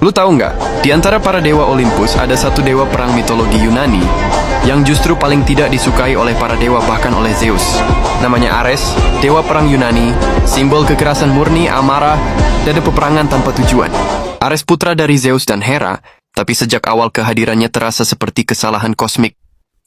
Lu tahu nggak, di antara para dewa Olympus ada satu dewa perang mitologi Yunani yang justru paling tidak disukai oleh para dewa bahkan oleh Zeus. Namanya Ares, dewa perang Yunani, simbol kekerasan murni, amarah, dan peperangan tanpa tujuan. Ares putra dari Zeus dan Hera, tapi sejak awal kehadirannya terasa seperti kesalahan kosmik.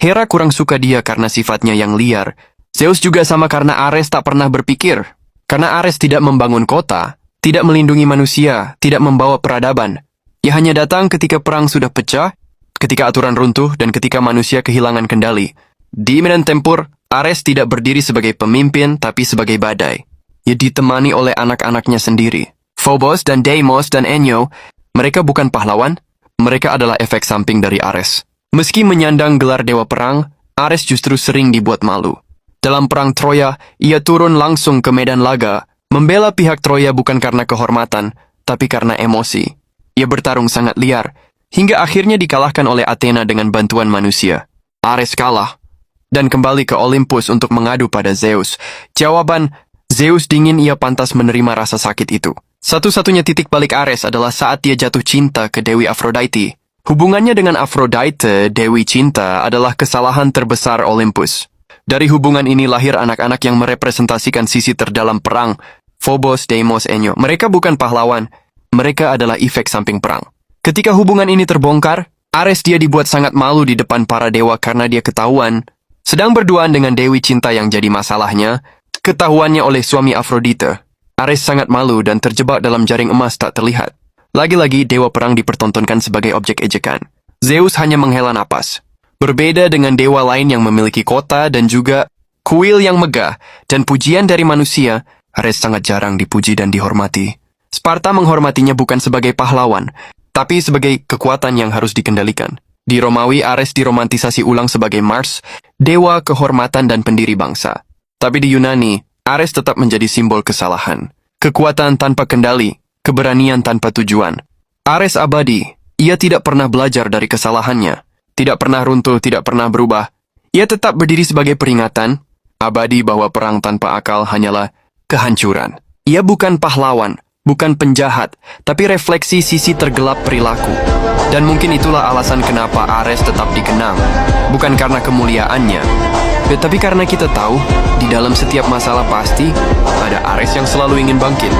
Hera kurang suka dia karena sifatnya yang liar. Zeus juga sama karena Ares tak pernah berpikir. Karena Ares tidak membangun kota, tidak melindungi manusia, tidak membawa peradaban. Ia hanya datang ketika perang sudah pecah, ketika aturan runtuh, dan ketika manusia kehilangan kendali. Di medan tempur, Ares tidak berdiri sebagai pemimpin, tapi sebagai badai. Ia ditemani oleh anak-anaknya sendiri. Phobos dan Deimos dan Enyo, mereka bukan pahlawan, mereka adalah efek samping dari Ares. Meski menyandang gelar dewa perang, Ares justru sering dibuat malu. Dalam perang Troya, ia turun langsung ke medan laga, membela pihak Troya bukan karena kehormatan, tapi karena emosi. Ia bertarung sangat liar, hingga akhirnya dikalahkan oleh Athena dengan bantuan manusia. Ares kalah, dan kembali ke Olympus untuk mengadu pada Zeus. Jawaban, Zeus dingin, ia pantas menerima rasa sakit itu. Satu-satunya titik balik Ares adalah saat dia jatuh cinta ke Dewi Aphrodite. Hubungannya dengan Aphrodite, Dewi Cinta, adalah kesalahan terbesar Olympus. Dari hubungan ini lahir anak-anak yang merepresentasikan sisi terdalam perang, Phobos, Deimos, Enyo. Mereka bukan pahlawan, mereka adalah efek samping perang. Ketika hubungan ini terbongkar, Ares dia dibuat sangat malu di depan para dewa karena dia ketahuan sedang berduaan dengan Dewi Cinta yang jadi masalahnya, ketahuannya oleh suami Aphrodite. Ares sangat malu dan terjebak dalam jaring emas tak terlihat. Lagi-lagi dewa perang dipertontonkan sebagai objek ejekan. Zeus hanya menghela napas. Berbeda dengan dewa lain yang memiliki kota dan juga kuil yang megah dan pujian dari manusia, Ares sangat jarang dipuji dan dihormati. Sparta menghormatinya bukan sebagai pahlawan, tapi sebagai kekuatan yang harus dikendalikan. Di Romawi, Ares diromantisasi ulang sebagai Mars, dewa kehormatan dan pendiri bangsa. Tapi di Yunani, Ares tetap menjadi simbol kesalahan. Kekuatan tanpa kendali, keberanian tanpa tujuan. Ares abadi, ia tidak pernah belajar dari kesalahannya. Tidak pernah runtuh, tidak pernah berubah. Ia tetap berdiri sebagai peringatan, abadi bahwa perang tanpa akal hanyalah kehancuran. Ia bukan pahlawan, bukan penjahat, tapi refleksi sisi tergelap perilaku. Dan mungkin itulah alasan kenapa Ares tetap dikenang. Bukan karena kemuliaannya, tetapi karena kita tahu, di dalam setiap masalah pasti ada Ares yang selalu ingin bangkit.